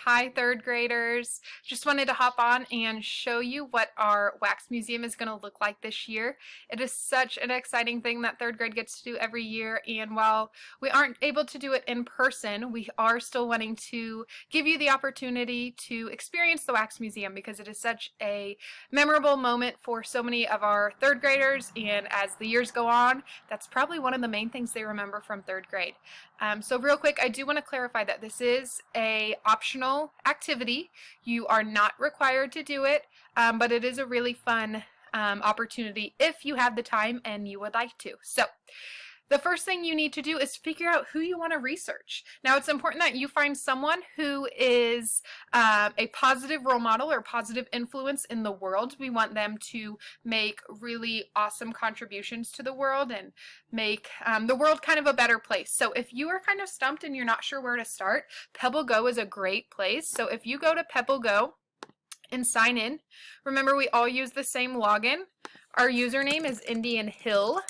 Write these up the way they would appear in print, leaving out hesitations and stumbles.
Hi, third graders. Just wanted to hop on and show you what our wax museum is going to look like this year. It is such an exciting thing that third grade gets to do every year, and while we aren't able to do it in person, we are still wanting to give you the opportunity to experience the wax museum because it is such a memorable moment for so many of our third graders, and as the years go on, that's probably one of the main things they remember from third grade. So real quick, I do want to clarify that this is a optional activity. You are not required to do it, but it is a really fun opportunity if you have the time and you would like to. So the first thing you need to do is figure out who you want to research. Now, it's important that you find someone who is a positive role model or positive influence in the world. We want them to make really awesome contributions to the world and make the world kind of a better place. So if you are kind of stumped and you're not sure where to start, Pebble Go is a great place. So if you go to Pebble Go and sign in, remember we all use the same login. Our username is Indian Hill.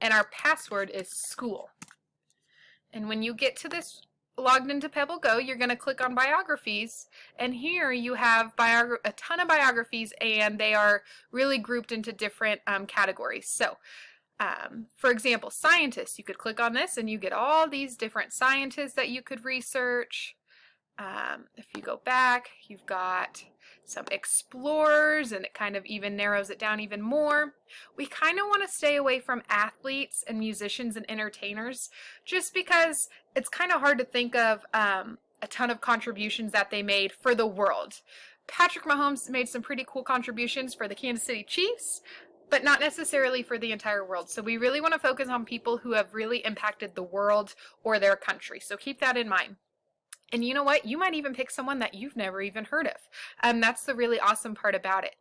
And our password is school. And when you get to this logged into Pebble Go, you're going to click on biographies, and here you have a ton of biographies, and they are really grouped into different categories. So for example, scientists, you could click on this and you get all these different scientists that you could research. If you go back, you've got some explorers, and it kind of even narrows it down even more. We kind of want to stay away from athletes and musicians and entertainers just because it's kind of hard to think of a ton of contributions that they made for the world. Patrick Mahomes made some pretty cool contributions for the Kansas City Chiefs, but not necessarily for the entire world. So we really want to focus on people who have really impacted the world or their country. So keep that in mind. And you know what? You might even pick someone that you've never even heard of. That's the really awesome part about it.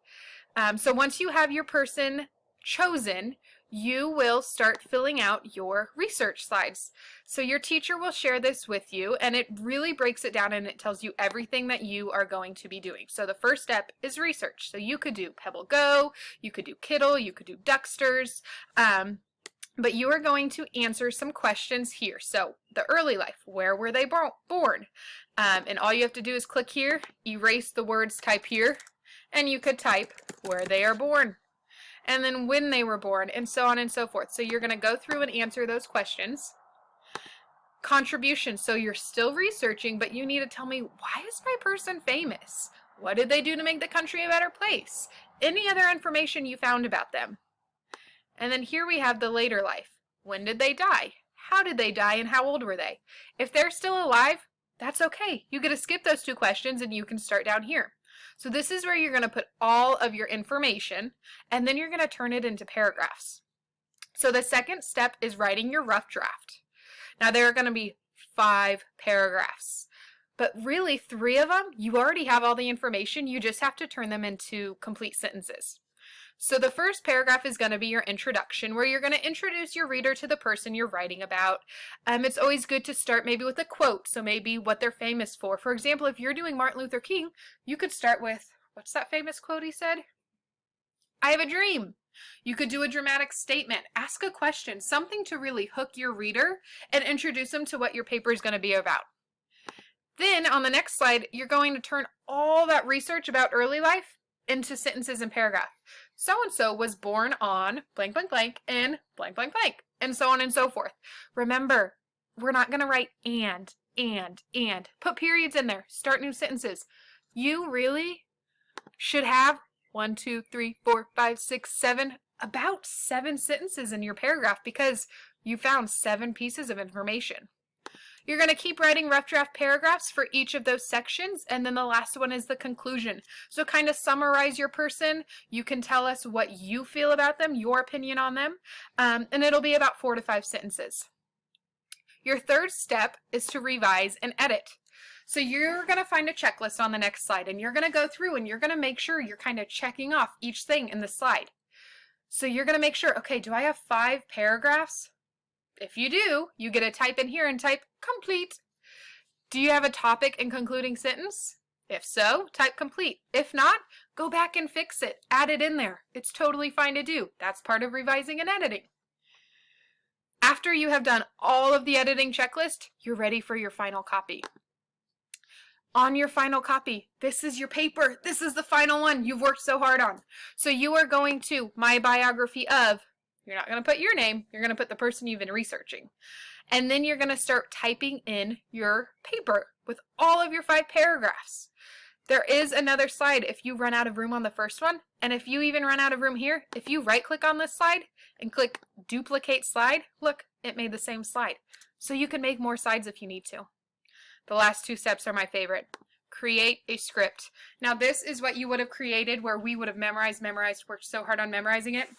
So once you have your person chosen, you will start filling out your research slides. So your teacher will share this with you, and it really breaks it down and it tells you everything that you are going to be doing. So the first step is research. So you could do Pebble Go, you could do Kiddle, you could do Ducksters, but you are going to answer some questions here. So the early life, where were they born? And all you have to do is click here, erase the words, type here, and you could type where they are born, and then when they were born, and so on and so forth. So you're going to go through and answer those questions. Contributions, so you're still researching, but you need to tell me, why is my person famous? What did they do to make the country a better place? Any other information you found about them. And then here we have the later life. When did they die? How did they die, and how old were they? If they're still alive, that's okay. You get to skip those two questions and you can start down here. So this is where you're going to put all of your information, and then you're going to turn it into paragraphs. So the second step is writing your rough draft. Now there are going to be 5 paragraphs, but really 3 of them, you already have all the information. You just have to turn them into complete sentences. So the first paragraph is going to be your introduction, where you're going to introduce your reader to the person you're writing about. It's always good to start maybe with a quote, so maybe what they're famous for. For example, if you're doing Martin Luther King, you could start with, what's that famous quote he said? I have a dream. You could do a dramatic statement, ask a question, something to really hook your reader and introduce them to what your paper is going to be about. Then on the next slide, you're going to turn all that research about early life into sentences and paragraph. So-and-so was born on blank, blank, blank, and blank, blank, blank, and so on and so forth. Remember, we're not going to write and. Put periods in there. Start new sentences. You really should have 1, 2, 3, 4, 5, 6, 7, about 7 sentences in your paragraph because you found 7 pieces of information. You're going to keep writing rough draft paragraphs for each of those sections, and then the last one is the conclusion. So kind of summarize your person. You can tell us what you feel about them, your opinion on them, and it'll be about 4 to 5 sentences. Your third step is to revise and edit. So you're going to find a checklist on the next slide, and you're going to go through and you're going to make sure you're kind of checking off each thing in the slide. So you're going to make sure, okay, do I have 5 paragraphs? If you do, you get to type in here and type complete. Do you have a topic and concluding sentence? If so, type complete. If not, go back and fix it. Add it in there. It's totally fine to do. That's part of revising and editing. After you have done all of the editing checklist, you're ready for your final copy. on your final copy, this is your paper. This is the final one you've worked so hard on. So you are going to my biography of, you're not going to put your name, you're going to put the person you've been researching. And then you're going to start typing in your paper with all of your 5 paragraphs. There is another slide if you run out of room on the first one, and if you even run out of room here, if you right click on this slide and click duplicate slide, look, it made the same slide. So you can make more slides if you need to. The last 2 steps are my favorite. Create a script. Now this is what you would have created where we would have memorized, worked so hard on memorizing it,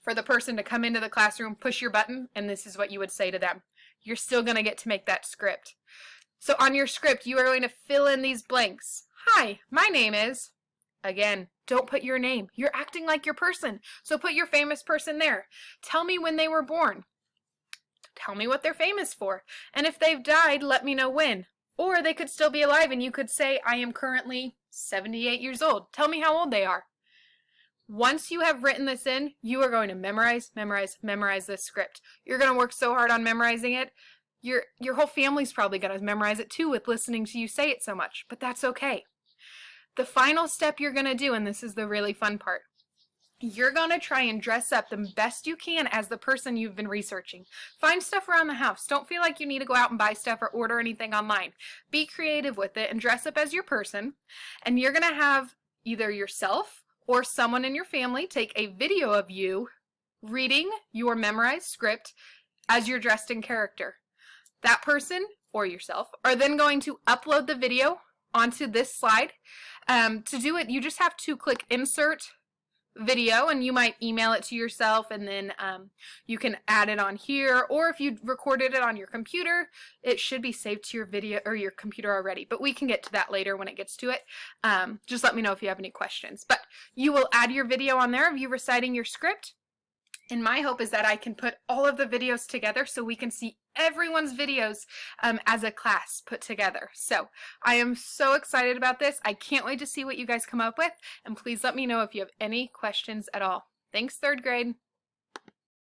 for the person to come into the classroom, push your button, and this is what you would say to them. You're still going to get to make that script. So on your script, you are going to fill in these blanks. Hi, my name is, again, don't put your name. You're acting like your person. So put your famous person there. Tell me when they were born. Tell me what they're famous for. And if they've died, let me know when. Or they could still be alive and you could say, I am currently 78 years old. Tell me how old they are. Once you have written this in, you are going to memorize this script. You're going to work so hard on memorizing it. Your whole family's probably going to memorize it too with listening to you say it so much, but that's okay. The final step you're going to do, and this is the really fun part, you're going to try and dress up the best you can as the person you've been researching. Find stuff around the house. Don't feel like you need to go out and buy stuff or order anything online. Be creative with it and dress up as your person, and you're going to have either yourself or someone in your family take a video of you reading your memorized script as you're dressed in character. That person or yourself are then going to upload the video onto this slide. To do it, you just have to click insert video, and you might email it to yourself, and then you can add it on here, or if you recorded it on your computer, it should be saved to your video or your computer already, but we can get to that later when it gets to it. Just let me know if you have any questions. But you will add your video on there of you reciting your script, and my hope is that I can put all of the videos together so we can see everyone's videos as a class put together. So I am so excited about this. I can't wait to see what you guys come up with, and please let me know if you have any questions at all. Thanks, 3rd grade.